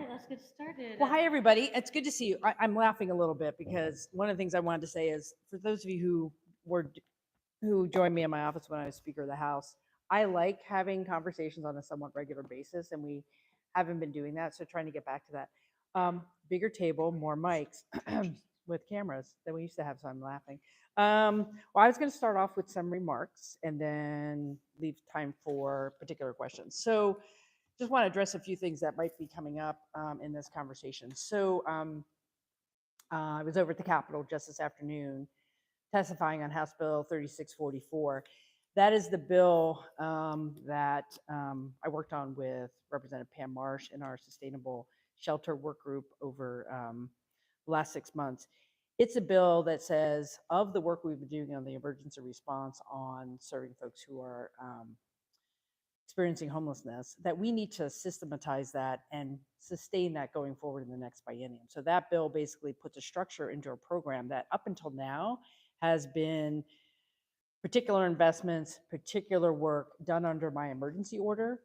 right, let's get started. Well, hi, everybody. It's good to see you. I'm laughing a little bit because one of the things I wanted to say is for those of you who joined me in my office when I was Speaker of the House, I like having conversations on a somewhat regular basis, and we haven't been doing that. So trying to get back to that. Bigger table, more mics with cameras than we used to have. So I'm laughing. Well, I was going to start off with some remarks and then leave time for particular questions. So just want to address a few things that might be coming up in this conversation. So I was over at the Capitol just this afternoon testifying on House Bill 3644. That is the bill that I worked on with Representative Pam Marsh in our Sustainable Shelter Work Group over the last 6 months. It's a bill that says of the work we've been doing on the emergency response on serving folks who are experiencing homelessness, that we need to systematize that and sustain that going forward in the next biennium. So that bill basically puts a structure into a program that up until now has been particular investments, particular work done under my emergency order.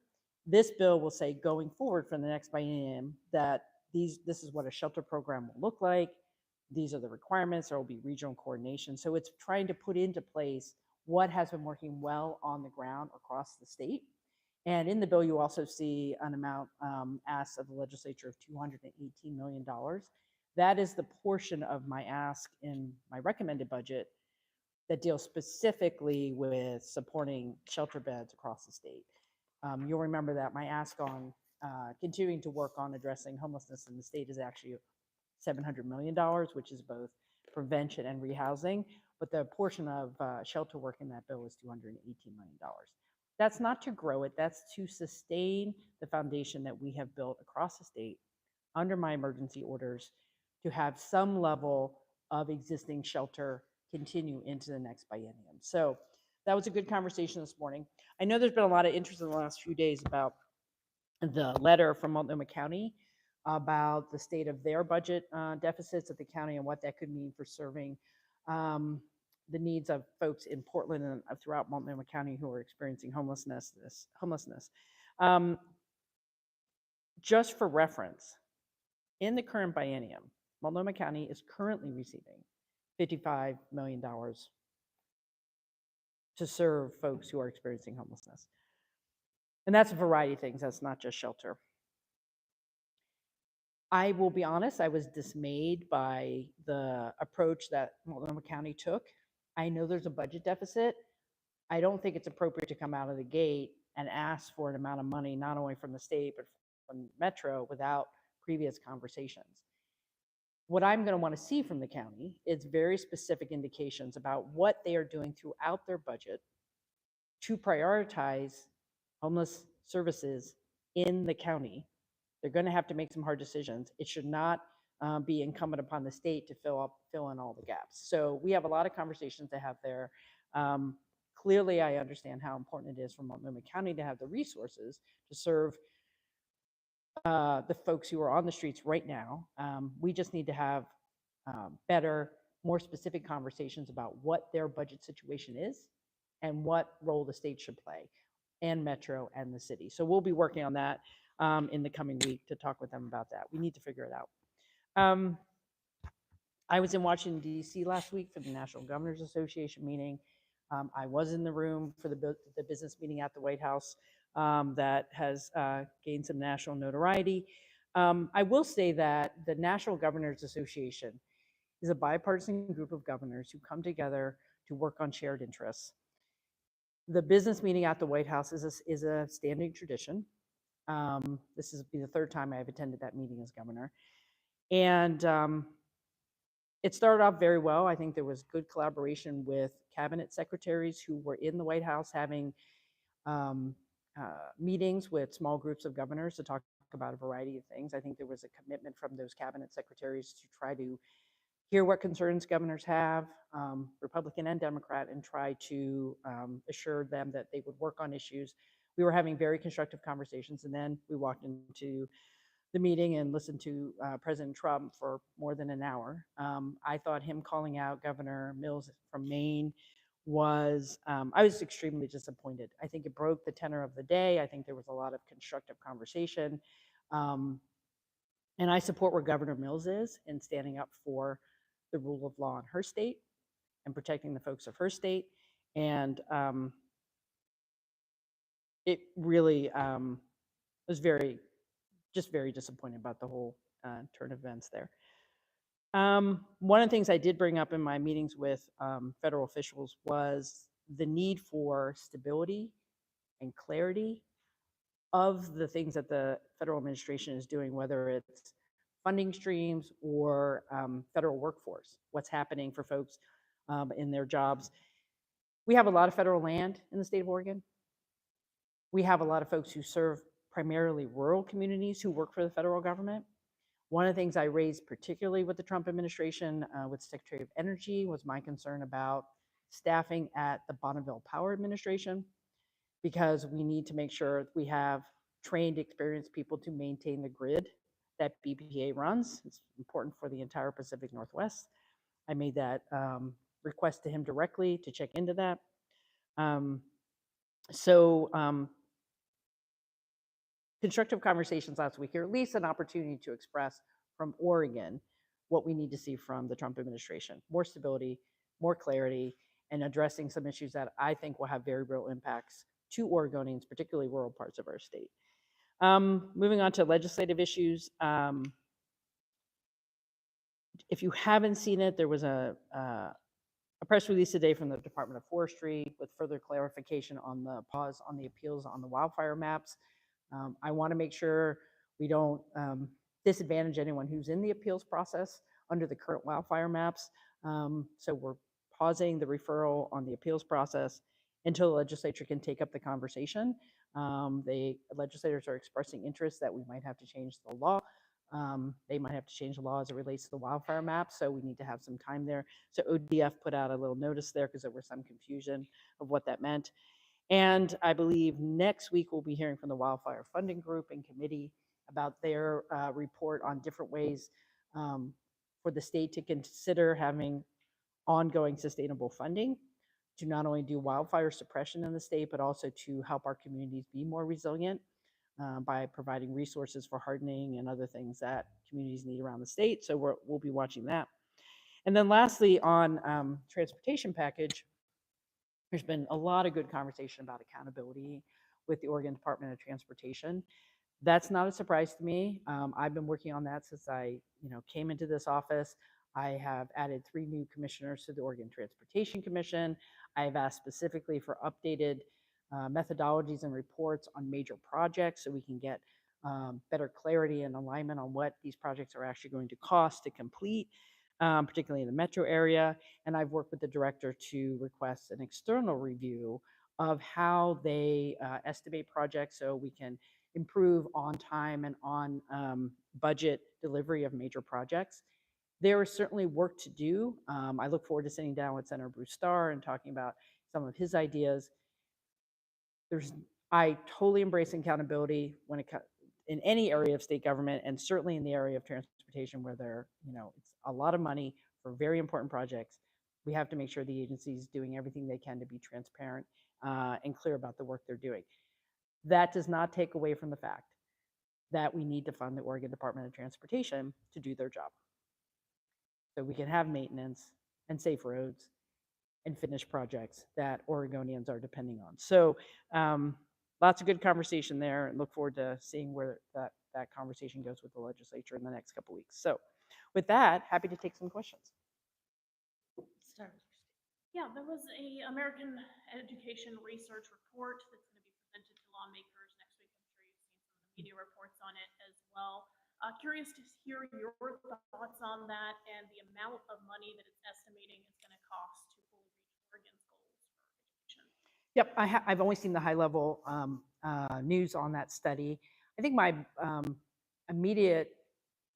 This bill will say going forward for the next biennium that this is what a shelter program will look like. These are the requirements. There will be regional coordination. So it's trying to put into place what has been working well on the ground across the state. And in the bill, you also see an amount asked of the legislature of $218 million. That is the portion of my ask in my recommended budget that deals specifically with supporting shelter beds across the state. You'll remember that my ask on continuing to work on addressing homelessness in the state is actually $700 million, which is both prevention and rehousing. But the portion of shelter work in that bill is $218 million. That's not to grow it, that's to sustain the foundation that we have built across the state under my emergency orders to have some level of existing shelter continue into the next biennium. So that was a good conversation this morning. I know there's been a lot of interest in the last few days about the letter from Multnomah County about the state of their budget deficits at the county and what that could mean for serving the needs of folks in Portland and throughout Multnomah County who are experiencing homelessness. Just for reference, in the current biennium, Multnomah County is currently receiving $55 million to serve folks who are experiencing homelessness. And that's a variety of things. That's not just shelter. I will be honest, I was dismayed by the approach that Multnomah County took. I know there's a budget deficit. I don't think it's appropriate to come out of the gate and ask for an amount of money, not only from the state, but from Metro without previous conversations. What I'm going to want to see from the county is very specific indications about what they are doing throughout their budget to prioritize homeless services in the county. They're going to have to make some hard decisions. It should not be incumbent upon the state to fill in all the gaps. So we have a lot of conversations to have there. Clearly, I understand how important it is for Multnomah County to have the resources to serve the folks who are on the streets right now. We just need to have better, more specific conversations about what their budget situation is and what role the state should play, and Metro and the city. So we'll be working on that in the coming week to talk with them about that. We need to figure it out. I was in Washington, D.C. last week for the National Governors Association meeting. I was in the room for the business meeting at the White House that has gained some national notoriety. I will say that the National Governors Association is a bipartisan group of governors who come together to work on shared interests. The business meeting at the White House is a standing tradition. This will be the third time I've attended that meeting as governor. And it started off very well. I think there was good collaboration with cabinet secretaries who were in the White House having meetings with small groups of governors to talk about a variety of things. I think there was a commitment from those cabinet secretaries to try to hear what concerns governors have, Republican and Democrat, and try to assure them that they would work on issues. We were having very constructive conversations, and then we walked into the meeting and listened to President Trump for more than an hour. I thought him calling out Governor Mills from Maine was, I was extremely disappointed. I think it broke the tenor of the day. I think there was a lot of constructive conversation. And I support where Governor Mills is in standing up for the rule of law in her state and protecting the folks of her state. And it really was very disappointed about the whole turn of events there. One of the things I did bring up in my meetings with federal officials was the need for stability and clarity of the things that the federal administration is doing, whether it's funding streams or federal workforce, what's happening for folks in their jobs. We have a lot of federal land in the state of Oregon. We have a lot of folks who serve primarily rural communities who work for the federal government. One of the things I raised particularly with the Trump administration, with Secretary of Energy, was my concern about staffing at the Bonneville Power Administration, because we need to make sure we have trained, experienced people to maintain the grid that BPA runs. It's important for the entire Pacific Northwest. I made that request to him directly to check into that. Constructive conversations last week, or at least an opportunity to express from Oregon what we need to see from the Trump administration: more stability, more clarity, and addressing some issues that I think will have very real impacts to Oregonians, particularly rural parts of our state. Moving on to legislative issues. If you haven't seen it, there was a press release today from the Department of Forestry with further clarification on the pause on the appeals on the wildfire maps. I want to make sure we don't disadvantage anyone who's in the appeals process under the current wildfire maps. So we're pausing the referral on the appeals process until the legislature can take up the conversation. The legislators are expressing interest that we might have to change the law. They might have to change the law as it relates to the wildfire map, so we need to have some time there. So ODF put out a little notice there because there was some confusion of what that meant. And I believe next week we'll be hearing from the Wildfire Funding Group and Committee about their report on different ways for the state to consider having ongoing sustainable funding to not only do wildfire suppression in the state, but also to help our communities be more resilient by providing resources for hardening and other things that communities need around the state. So we'll be watching that. And then lastly, on transportation package, there's been a lot of good conversation about accountability with the Oregon Department of Transportation. That's not a surprise to me. I've been working on that since I came into this office. I have added 3 new commissioners to the Oregon Transportation Commission. I have asked specifically for updated methodologies and reports on major projects so we can get better clarity and alignment on what these projects are actually going to cost to complete, particularly in the metro area. And I've worked with the director to request an external review of how they estimate projects so we can improve on time and on budget delivery of major projects. There is certainly work to do. I look forward to sitting down with Senator Bruce Starr and talking about some of his ideas. I totally embrace accountability when it in any area of state government, and certainly in the area of transportation where it's a lot of money for very important projects. We have to make sure the agency is doing everything they can to be transparent and clear about the work they're doing. That does not take away from the fact that we need to fund the Oregon Department of Transportation to do their job, so we can have maintenance and safe roads and finish projects that Oregonians are depending on. So lots of good conversation there, and look forward to seeing where that conversation goes with the legislature in the next couple weeks. So with that, happy to take some questions. Start. Yeah, there was a American education research report that's going to be presented to lawmakers next week. I'm sure you've seen some of the media reports on it as well. Curious to hear your thoughts on that and the amount of money that it's estimating it's going to cost to fully reach Oregon's goals for education. Yep, I've only seen the high level news on that study. I think my immediate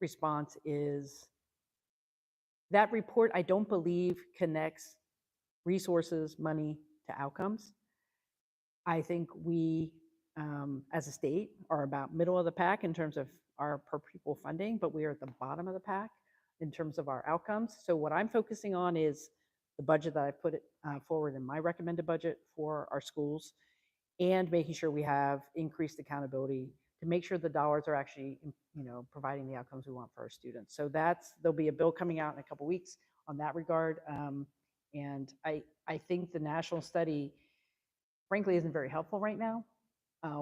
response is that report, I don't believe, connects resources, money to outcomes. I think we, as a state, are about middle of the pack in terms of our per pupil funding, but we are at the bottom of the pack in terms of our outcomes. So what I'm focusing on is the budget that I put forward in my recommended budget for our schools, and making sure we have increased accountability to make sure the dollars are actually, providing the outcomes we want for our students. So there'll be a bill coming out in a couple weeks on that regard. And I think the national study, frankly, isn't very helpful right now.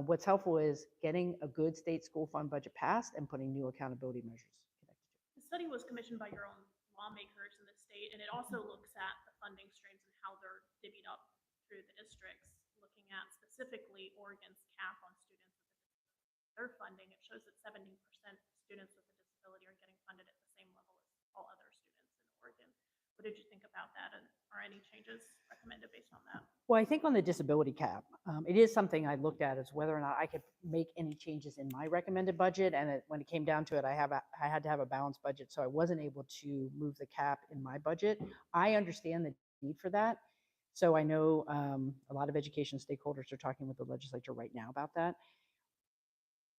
What's helpful is getting a good state school fund budget passed and putting new accountability measures connected to it. The study was commissioned by your own lawmakers in the state, and it also looks at the funding streams and how they're divvied up through the districts, looking at specifically Oregon's cap on students with a disability. Their funding, it shows that 70% of students with a disability are getting funded at the same level as all other students in Oregon. What did you think about that, and are any changes recommended based on that? Well, I think on the disability cap, it is something I looked at as whether or not I could make any changes in my recommended budget. And when it came down to it, I had to have a balanced budget, so I wasn't able to move the cap in my budget. I understand the need for that. So I know a lot of education stakeholders are talking with the legislature right now about that.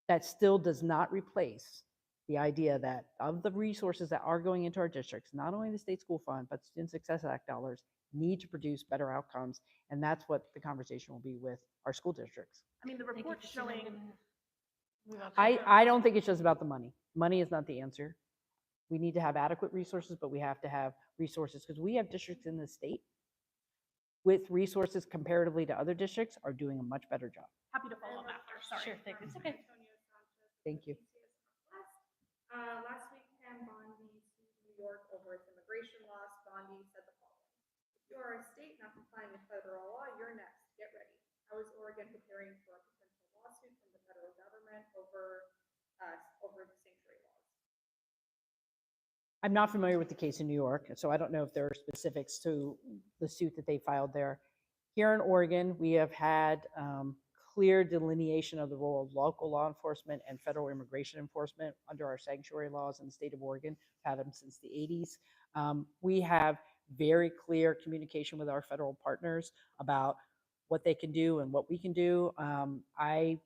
That still does not replace the idea that of the resources that are going into our districts, not only the state school fund, but Student Success Act dollars need to produce better outcomes. And that's what the conversation will be with our school districts. I mean, the report's showing. I don't think it's just about the money. Money is not the answer. We need to have adequate resources, but we have to have resources because we have districts in the state with resources comparatively to other districts are doing a much better job. Happy to follow up after. Sorry. Sure, thank you. It's okay. Thank you. Last week, Pam Bondi sued New York over its immigration laws. Bondi said the following: "If you are a state not complying with federal law, you're next. Get ready." How is Oregon preparing for a potential lawsuit from the federal government over the sanctuary laws? I'm not familiar with the case in New York, so I don't know if there are specifics to the suit that they filed there. Here in Oregon, we have had clear delineation of the role of local law enforcement and federal immigration enforcement under our sanctuary laws in the state of Oregon. We've had them since the 80s. We have very clear communication with our federal partners about what they can do and what we can do. I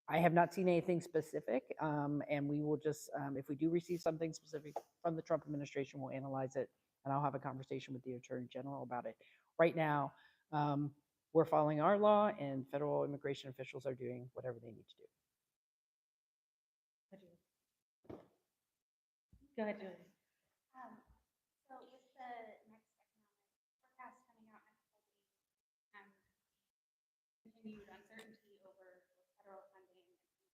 have not seen anything specific, and we will just, if we do receive something specific from the Trump administration, we'll analyze it, and I'll have a conversation with the Attorney General about it. Right now, we're following our law, and federal immigration officials are doing whatever they need to do. Go ahead, Julie. So with the next economic forecast coming out next week, continued uncertainty over federal funding and economic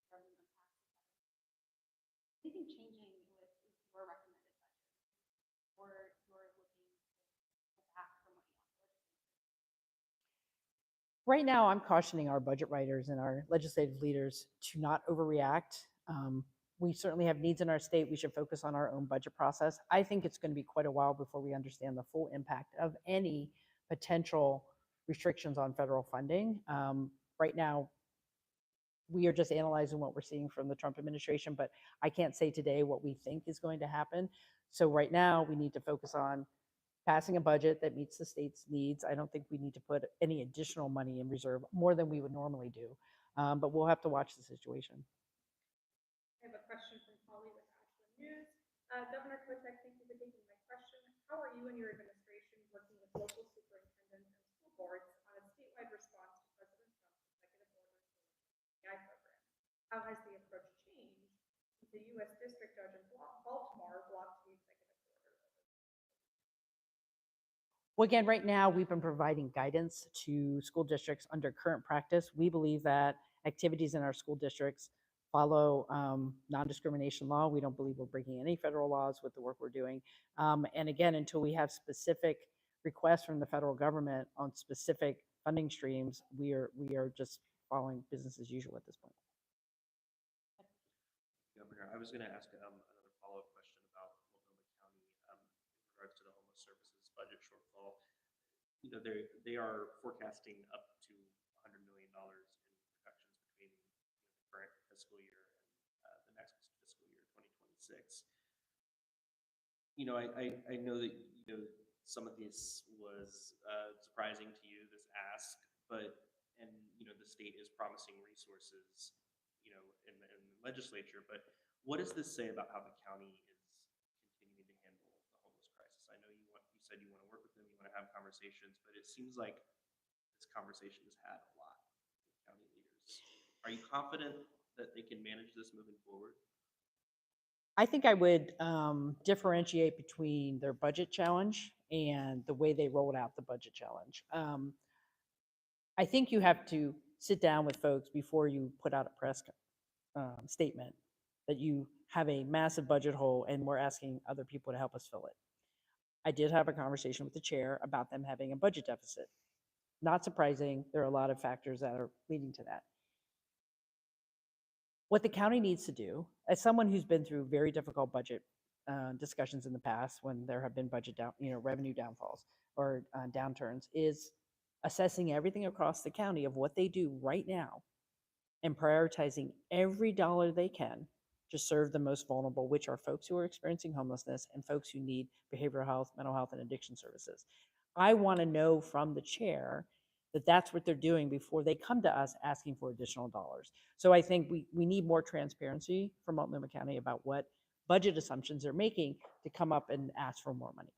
government impacts. Anything changing with your recommended budget, or you're looking to pull back from what you want? Right now, I'm cautioning our budget writers and our legislative leaders to not overreact. We certainly have needs in our state. We should focus on our own budget process. I think it's going to be quite a while before we understand the full impact of any potential restrictions on federal funding. Right now, we are just analyzing what we're seeing from the Trump administration, but I can't say today what we think is going to happen. So right now, we need to focus on passing a budget that meets the state's needs. I don't think we need to put any additional money in reserve, more than we would normally do. But we'll have to watch the situation. I have a question from Holly with Ashland News. Governor Kotek, thank you for taking my question. How are you and your administration working with local superintendents and school boards on a statewide response to President Trump's executive order for the AI program? How has the approach changed since the U.S. District Judge in Baltimore blocked the executive order? Well, again, right now, we've been providing guidance to school districts under current practice. We believe that activities in our school districts follow non-discrimination law. We don't believe we're breaking any federal laws with the work we're doing. And again, until we have specific requests from the federal government on specific funding streams, we are just following business as usual at this point. Governor, I was going to ask another follow-up question about Multnomah County in regards to the homeless services budget shortfall. You know, they are forecasting up to $100 million in reductions between the current fiscal year and the next fiscal year, 2026. You know, I know that some of this was surprising to you, this ask, but the state is promising resources, in the legislature. But what does this say about how the county is continuing to handle the homeless crisis? I know you said you want to work with them, you want to have conversations, but it seems like this conversation is had a lot with county leaders. Are you confident that they can manage this moving forward? I think I would differentiate between their budget challenge and the way they rolled out the budget challenge. I think you have to sit down with folks before you put out a press statement that you have a massive budget hole and we're asking other people to help us fill it. I did have a conversation with the chair about them having a budget deficit. Not surprising, there are a lot of factors that are leading to that. What the county needs to do, as someone who's been through very difficult budget discussions in the past when there have been budget down, revenue downfalls or downturns, is assessing everything across the county of what they do right now and prioritizing every dollar they can to serve the most vulnerable, which are folks who are experiencing homelessness and folks who need behavioral health, mental health, and addiction services. I want to know from the chair that that's what they're doing before they come to us asking for additional dollars. So I think we need more transparency from Multnomah County about what budget assumptions they're making to come up and ask for more money.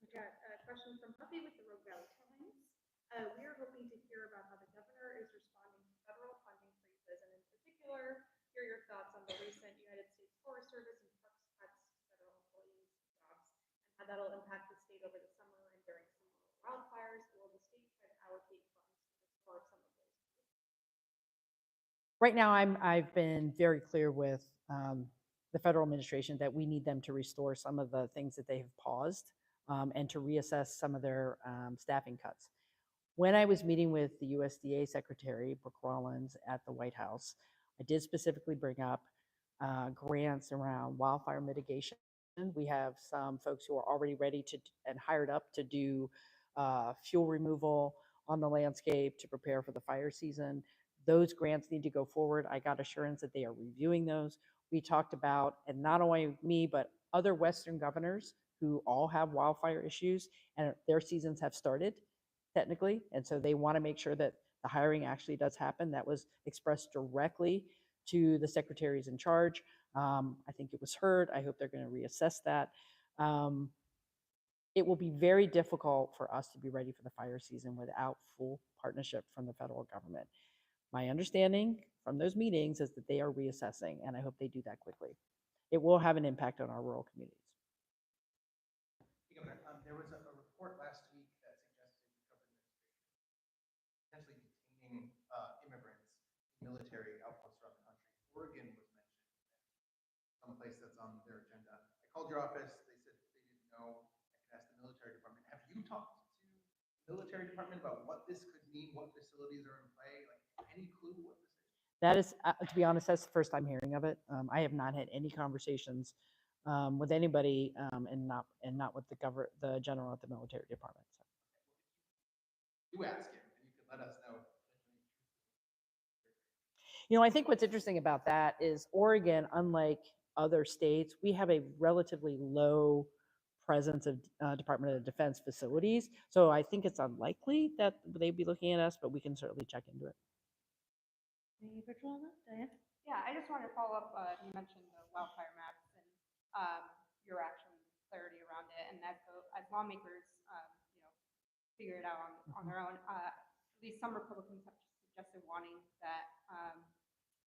We got a question from Puppy with the Rogue Valley Times. We are hoping to hear about how the governor is responding to federal funding freezes, and in particular, hear your thoughts on the recent United States Forest Service and Parks cuts to federal employees' jobs, and how that'll impact the state over the summer and during summer wildfires. Will the state try to allocate funds to restore some of those? Right now, I've been very clear with the federal administration that we need them to restore some of the things that they have paused and to reassess some of their staffing cuts. When I was meeting with the USDA Secretary, Brooke Rollins, at the White House, I did specifically bring up grants around wildfire mitigation. We have some folks who are already ready to and hired up to do fuel removal on the landscape to prepare for the fire season. Those grants need to go forward. I got assurance that they are reviewing those. We talked about, and not only me, but other Western governors who all have wildfire issues and their seasons have started technically. And so they want to make sure that the hiring actually does happen. That was expressed directly to the secretaries in charge. I think it was heard. I hope they're going to reassess that. It will be very difficult for us to be ready for the fire season without full partnership from the federal government. My understanding from those meetings is that they are reassessing, and I hope they do that quickly. It will have an impact on our rural communities. There was a report last week that suggested the Trump administration potentially detaining immigrants in military outposts around the country. Oregon was mentioned as someplace that's on their agenda. I called your office. They said they didn't know. I could ask the military department. Have you talked to the military department about what this could mean, what facilities are in play? Like, any clue what this is? That is, to be honest, that's the first I'm hearing of it. I have not had any conversations with anybody, and not with the general at the military department. So. You ask him, and you can let us know. I think what's interesting about that is Oregon, unlike other states, we have a relatively low presence of Department of Defense facilities. So I think it's unlikely that they'd be looking at us, but we can certainly check into it. Any virtual on that, Diane? Yeah, I just wanted to follow up. You mentioned the wildfire maps and your action clarity around it, and as lawmakers, figure it out on their own. At least some Republicans have suggested wanting that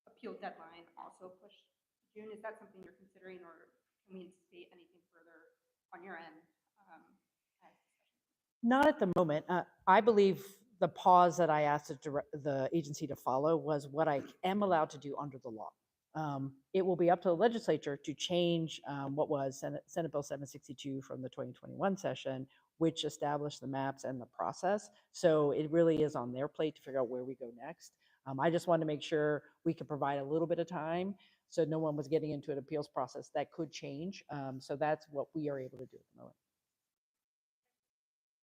appeal deadline also pushed to June. Is that something you're considering, or can we anticipate anything further on your end? Not at the moment. I believe the pause that I asked the agency to follow was what I am allowed to do under the law. It will be up to the legislature to change what was Senate Bill 762 from the 2021 session, which established the maps and the process. So it really is on their plate to figure out where we go next. I just wanted to make sure we could provide a little bit of time so no one was getting into an appeals process that could change. So that's what we are able to do at the moment.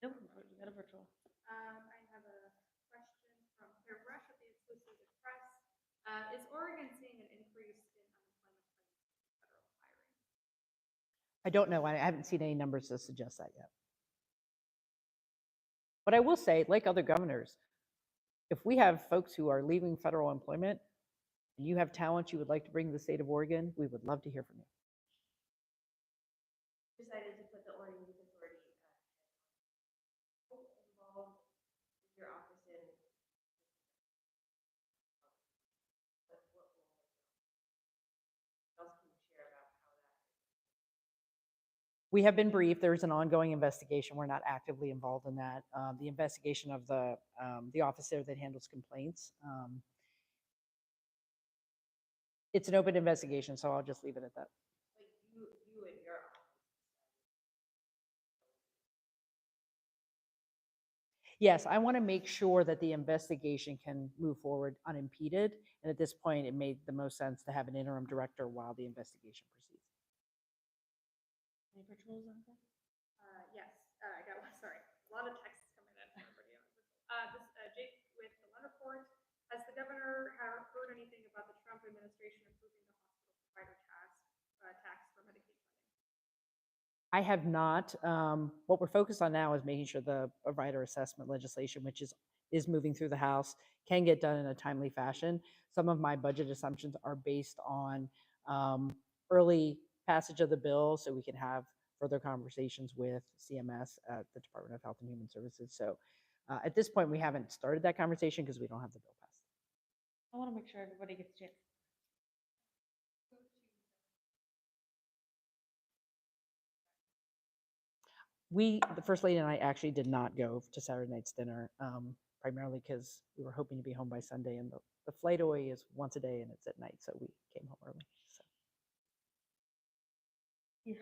No, we got a virtual. I have a question from Claire Rush at the Associated Press. Is Oregon seeing an increase in unemployment claims in federal hiring? I don't know. I haven't seen any numbers to suggest that yet. But I will say, like other governors, if we have folks who are leaving federal employment and you have talent you would like to bring to the state of Oregon, we would love to hear from you. Decided to put the Oregon Youth Authority involved with your office in We have been briefed. There's an ongoing investigation. We're not actively involved in that. The investigation of the officer that handles complaints. It's an open investigation, so I'll just leave it at that. Like you and your Yes, I want to make sure that the investigation can move forward unimpeded. And at this point, it made the most sense to have an interim director while the investigation proceeds. Any patrols on that? Yes, I got one, sorry. A lot of texts coming in. Everybody on this, Jake with the Lund report. Has the governor heard anything about the Trump administration approving the hospital provider tax for Medicaid funding? I have not. What we're focused on now is making sure the provider assessment legislation, which is moving through the House, can get done in a timely fashion. Some of my budget assumptions are based on early passage of the bill, so we can have further conversations with CMS at the Department of Health and Human Services. So at this point, we haven't started that conversation because we don't have the bill passed. I want to make sure everybody gets a chance. The First Lady and I actually did not go to Saturday night's dinner, primarily because we were hoping to be home by Sunday, and the flight away is once a day and it's at night, so we came home early. So. Yeah.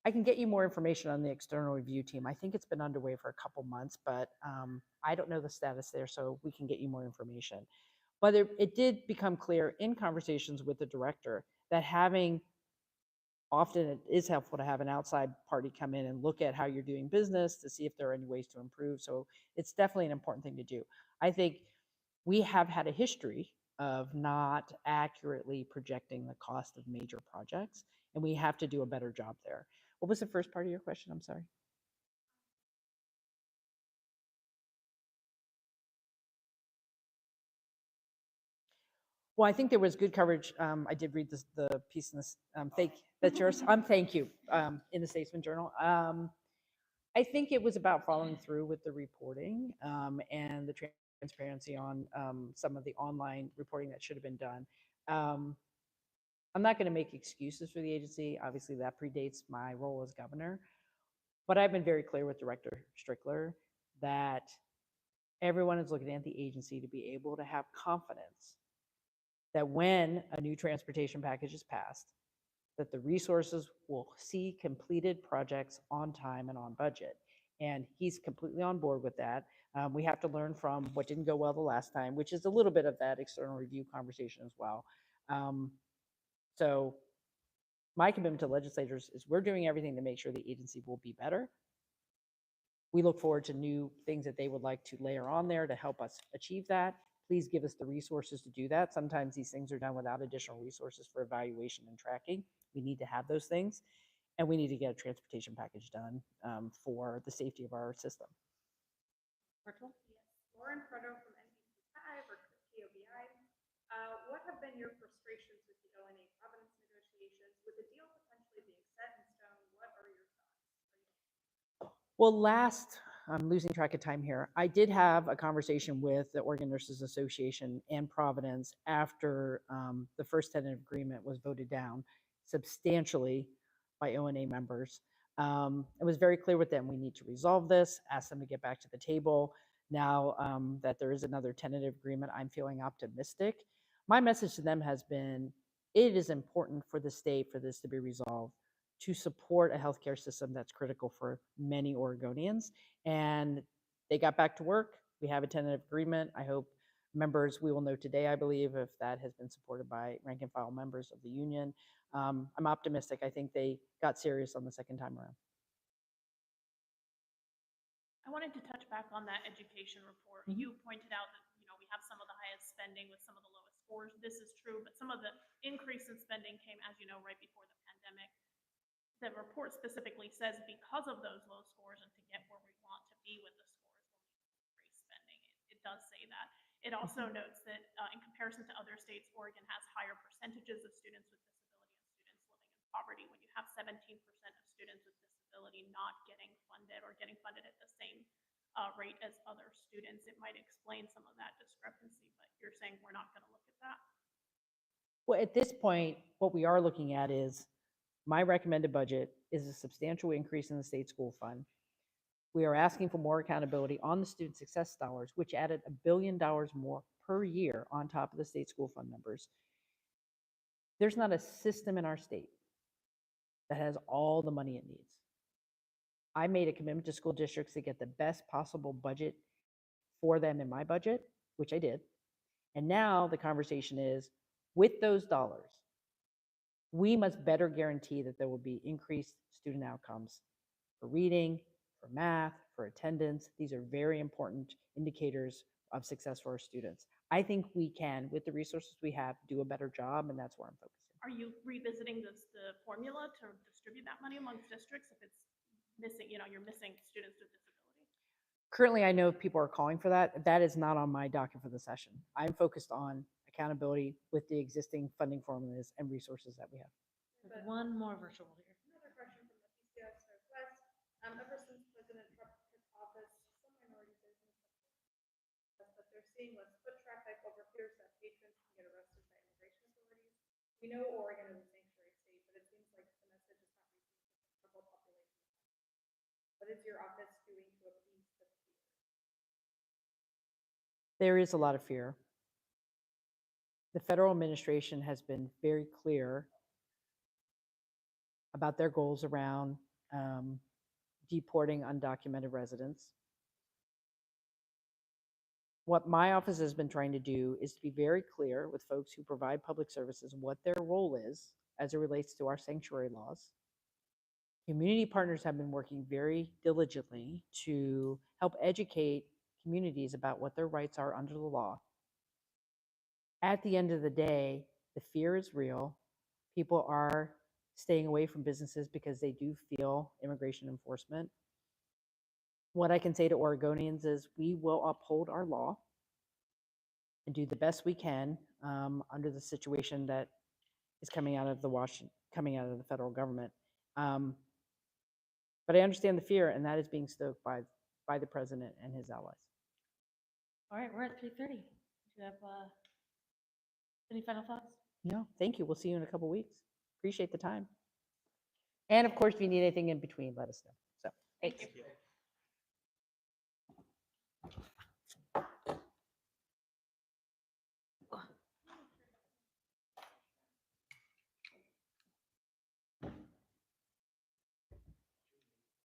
I can get you more information on the external review team. I think it's been underway for a couple months, but I don't know the status there, so we can get you more information. But it did become clear in conversations with the director that often it is helpful to have an outside party come in and look at how you're doing business to see if there are any ways to improve. So it's definitely an important thing to do. I think we have had a history of not accurately projecting the cost of major projects, and we have to do a better job there. What was the first part of your question? I'm sorry. Well, I think there was good coverage. I did read the piece in this. That's yours. Thank you. In the Statesman Journal. I think it was about following through with the reporting and the transparency on some of the online reporting that should have been done. I'm not going to make excuses for the agency. Obviously, that predates my role as governor. But I've been very clear with Director Strickler that everyone is looking at the agency to be able to have confidence that when a new transportation package is passed, that the resources will see completed projects on time and on budget. And he's completely on board with that. We have to learn from what didn't go well the last time, which is a little bit of that external review conversation as well. So my commitment to legislators is we're doing everything to make sure the agency will be better. We look forward to new things that they would like to layer on there to help us achieve that. Please give us the resources to do that. Sometimes these things are done without additional resources for evaluation and tracking. We need to have those things, and we need to get a transportation package done for the safety of our system. Virtual? Yes. Lauren Prado from NBC5 or TOBI. What have been your frustrations with the ONA Providence negotiations? With the deal potentially being set in stone, what are your thoughts? Well, I'm losing track of time here. I did have a conversation with the Oregon Nurses Association and Providence after the first tentative agreement was voted down substantially by ONA members. It was very clear with them, we need to resolve this, ask them to get back to the table. Now that there is another tentative agreement, I'm feeling optimistic. My message to them has been, it is important for the state for this to be resolved, to support a healthcare system that's critical for many Oregonians. And they got back to work. We have a tentative agreement. I hope members, we will know today, I believe, if that has been supported by rank and file members of the union. I'm optimistic. I think they got serious on the second time around. I wanted to touch back on that education report. Mm-hmm. You pointed out that, we have some of the highest spending with some of the lowest scores. This is true, but some of the increase in spending came, as you know, right before the pandemic. The report specifically says because of those low scores and to get where we want to be with the scores, we'll need to increase spending. It does say that. It also notes that in comparison to other states, Oregon has higher percentages of students with disability and students living in poverty. When you have 17% of students with disability not getting funded or getting funded at the same rate as other students, it might explain some of that discrepancy, but you're saying we're not going to look at that? Well, at this point, what we are looking at is my recommended budget is a substantial increase in the state school fund. We are asking for more accountability on the student success dollars, which added $1 billion more per year on top of the state school fund numbers. There's not a system in our state that has all the money it needs. I made a commitment to school districts to get the best possible budget for them in my budget, which I did. And now the conversation is, with those dollars, we must better guarantee that there will be increased student outcomes for reading, for math, for attendance. These are very important indicators of success for our students. I think we can, with the resources we have, do a better job, and that's where I'm focusing. Are you revisiting the formula to distribute that money amongst districts if it's missing, you're missing students with disability? Currently, I know people are calling for that. That is not on my docket for the session. I'm focused on accountability with the existing funding formulas and resources that we have. There's one more virtual here. Another question from the PCS Northwest. Ever since President Trump took office, some minority businesses, but they're seeing less foot traffic over fears that patrons can get arrested by immigration authorities. We know Oregon is a sanctuary state, but it seems like the message is not reaching the local population. What is your office doing to appease the fear? There is a lot of fear. The federal administration has been very clear about their goals around deporting undocumented residents. What my office has been trying to do is to be very clear with folks who provide public services what their role is as it relates to our sanctuary laws. Community partners have been working very diligently to help educate communities about what their rights are under the law. At the end of the day, the fear is real. People are staying away from businesses because they do feel immigration enforcement. What I can say to Oregonians is we will uphold our law and do the best we can under the situation that is coming out of the federal government. But I understand the fear, and that is being stoked by the president and his allies. All right, we're at 3:30. Do you have any final thoughts? No, thank you. We'll see you in a couple weeks. Appreciate the time. And of course, if you need anything in between, let us know. So, thanks. Thank you.